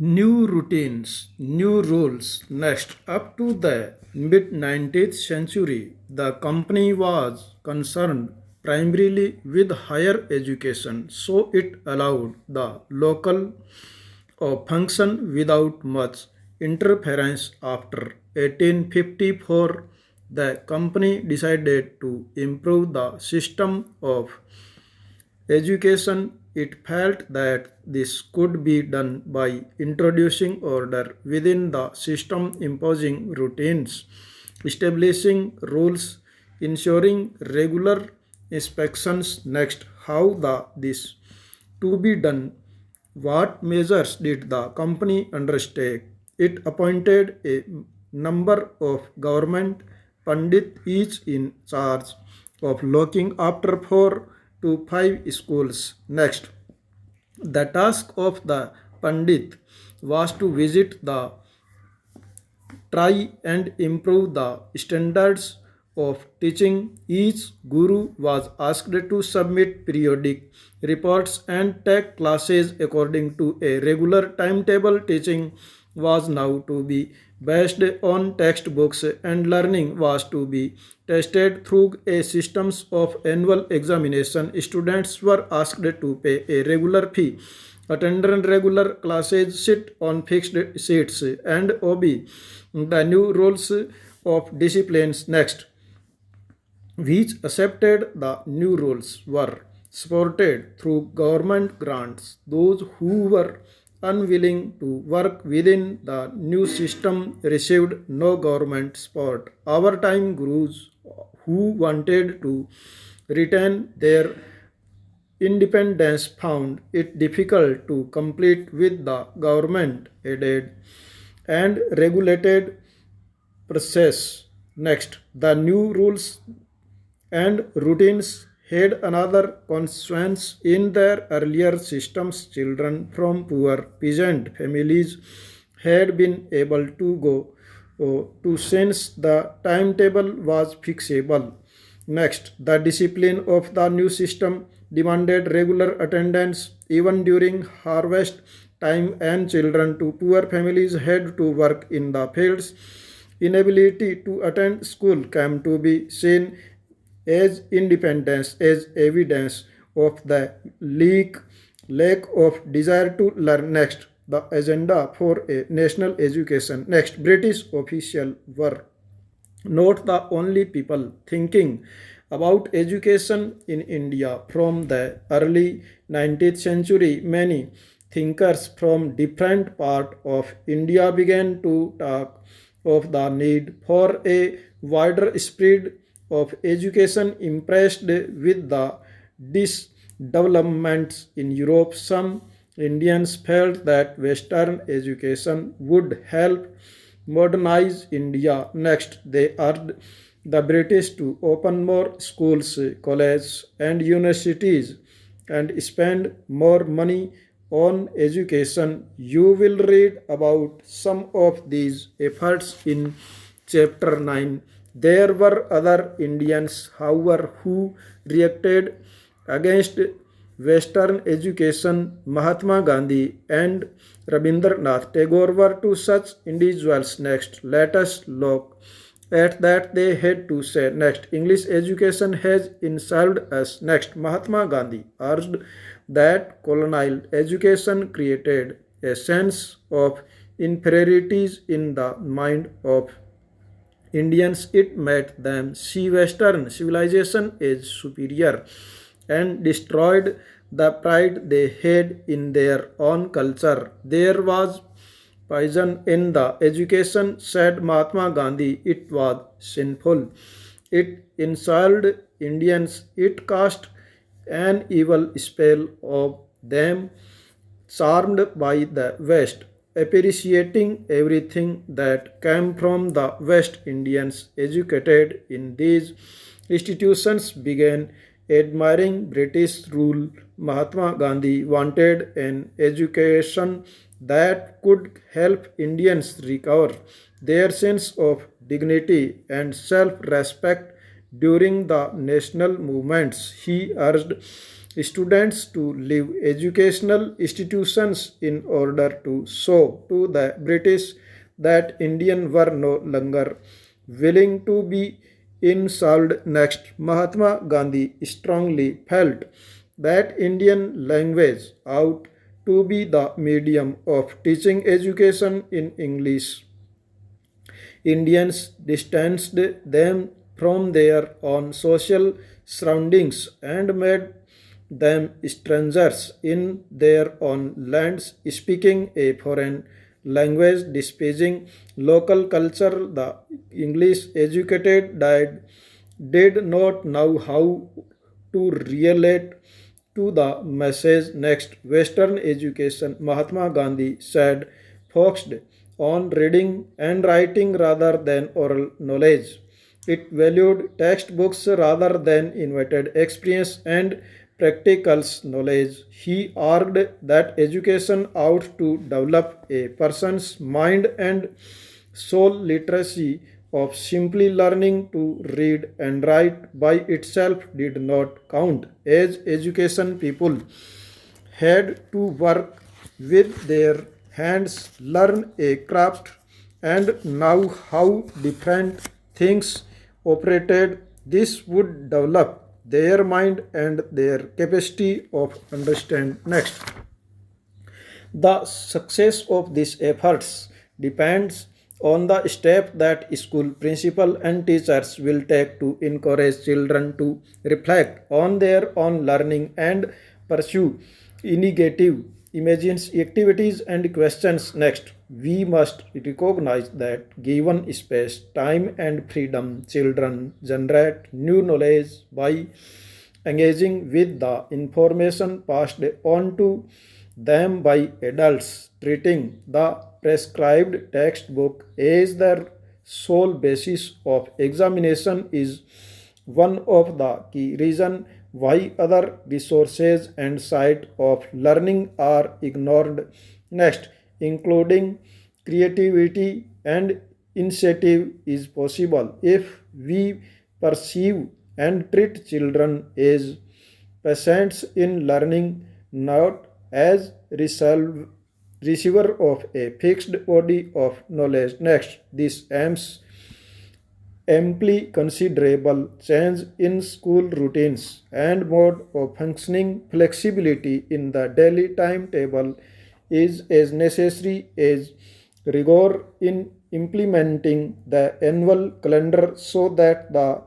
New routines, new rules. Next, up to the mid 19th century, the company was concerned primarily with higher education, so it allowed the local function without much interference. After 1854, the company decided to improve the system of education. It felt that this could be done by introducing order within the system, imposing routines, establishing rules, ensuring regular inspections. Next, how this to be done? What measures did the company undertake? It appointed a number of government pandit, each in charge of looking after 4 to 5 schools. Next, the task of the pandit was to visit the try and improve the standards of teaching. Each guru was asked to submit periodic reports and take classes according to a regular timetable. Teaching was now to be based on textbooks and learning was to be tested through a systems of annual examination. Students were asked to pay a regular fee, attend regular classes, sit on fixed seats, and obey the new rules of disciplines. Next, which accepted the new rules were supported through government grants. Those who were unwilling to work within the new system received no government support. Our time gurus who wanted to retain their independence found it difficult to compete with the government aided and regulated process. Next, the new rules and routines had another consequence. In their earlier systems, children from poor peasant families had been able to go to since the timetable was fixable. Next, the discipline of the new system demanded regular attendance even during harvest time, and children to poor families had to work in the fields. Inability to attend school came to be seen as independence, as evidence of the lack of desire to learn. Next, the agenda for a national education. Next, British officials were not the only people thinking about education in India. From the early 19th century, many thinkers from different parts of India began to talk of the need for a wider spread of education. Impressed with the developments in Europe, some Indians felt that Western education would help modernize India. Next, they urged the British to open more schools, colleges, and universities and spend more money on education. You will read about some of these efforts in chapter 9. There were other Indians, however, who reacted against Western education. Mahatma Gandhi and Rabindranath Tagore were two such individuals. Next, let us look at that they had to say. Next, English education has enslaved us. Next, Mahatma Gandhi urged that colonial education created a sense of inferiorities in the mind of Indians. It made them see Western civilization as superior and destroyed the pride they had in their own culture. There was poison in the education, said Mahatma Gandhi. It was sinful. It insulted Indians. It cast an evil spell of them, charmed by the West, appreciating everything that came from the West. Indians educated in these institutions began admiring British rule. Mahatma Gandhi wanted an education that could help Indians recover their sense of dignity and self respect during the national movements. He urged students to leave educational institutions in order to show to the British that Indians were no longer willing to be insulted. Next, Mahatma Gandhi strongly felt that Indian language ought to be the medium of teaching education in English. Indians distanced them from their own social surroundings and made them strangers in their own lands, speaking a foreign language, despising local culture. The English educated did not know how to relate to the message. Next, Western education, Mahatma Gandhi said, focused on reading and writing rather than oral knowledge. It valued textbooks rather than invited experience and practical knowledge. He argued that education ought to develop a person's mind and soul. Literacy of simply learning to read and write by itself did not count as education. People had to work with their hands, learn a craft, and know how different things operated. This would develop their mind and their capacity of understand. Next, the success of these efforts depends on the step that school principal and teachers will take to encourage children to reflect on their own learning and pursue innovative imagines activities and questions. Next, we must recognize that given space, time, and freedom, children generate new knowledge by engaging with the information passed on to them by adults. Treating the prescribed textbook as their sole basis of examination is one of the key reasons why other resources and sites of learning are ignored. Next, including creativity and initiative is possible if we perceive and treat children as patients in learning, not as receiver of a fixed body of knowledge. Next, this aims amply considerable change in school routines and mode of functioning. Flexibility in the daily timetable is as necessary as rigor in implementing the annual calendar so that the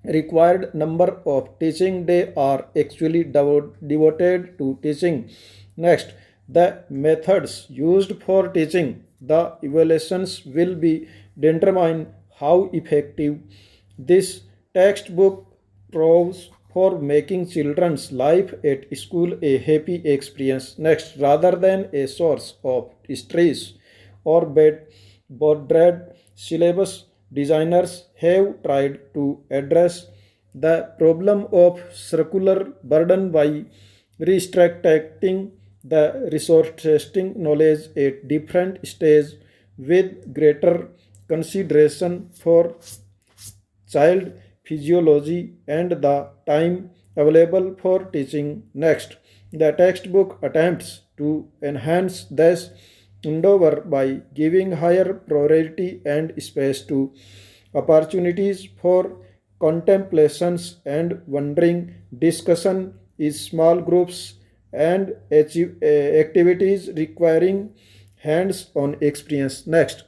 required number of teaching days are actually devoted to teaching. Next, the methods used for teaching. The evaluations will be determine how effective this textbook proves for making children's life at school a happy experience. Next, rather than a source of stress or bad syllabus, designers have tried to address the problem of circular burden by restricting the resourcing knowledge at different stages with greater consideration for child physiology and the time available for teaching. Next, the textbook attempts to enhance this endeavor by giving higher priority and space to opportunities for contemplations and wondering, discussion is small groups and activities requiring hands-on experience. Next,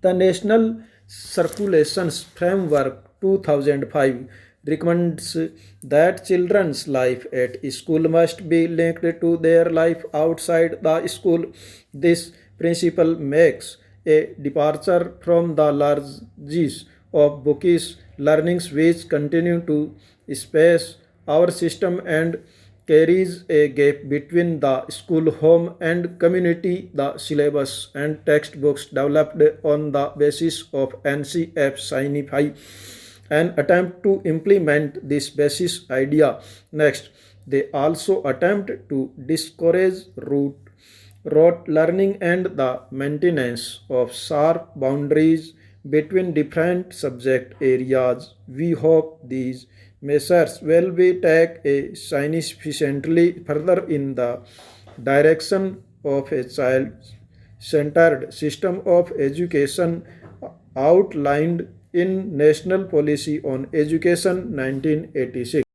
the National Circulations Framework 2005 recommends that children's life at school must be linked to their life outside the school. This principle makes a departure from the largesse of bookish learnings which continue to space our system and carries a gap between the school, home, and community. The syllabus and textbooks developed on the basis of NCF signify an attempt to implement this basis idea. Next, they also attempt to discourage rote learning and the maintenance of sharp boundaries between different subject areas. We hope these measures will be take a significantly further in the direction of a child-centered system of education outlined in National Policy on Education 1986.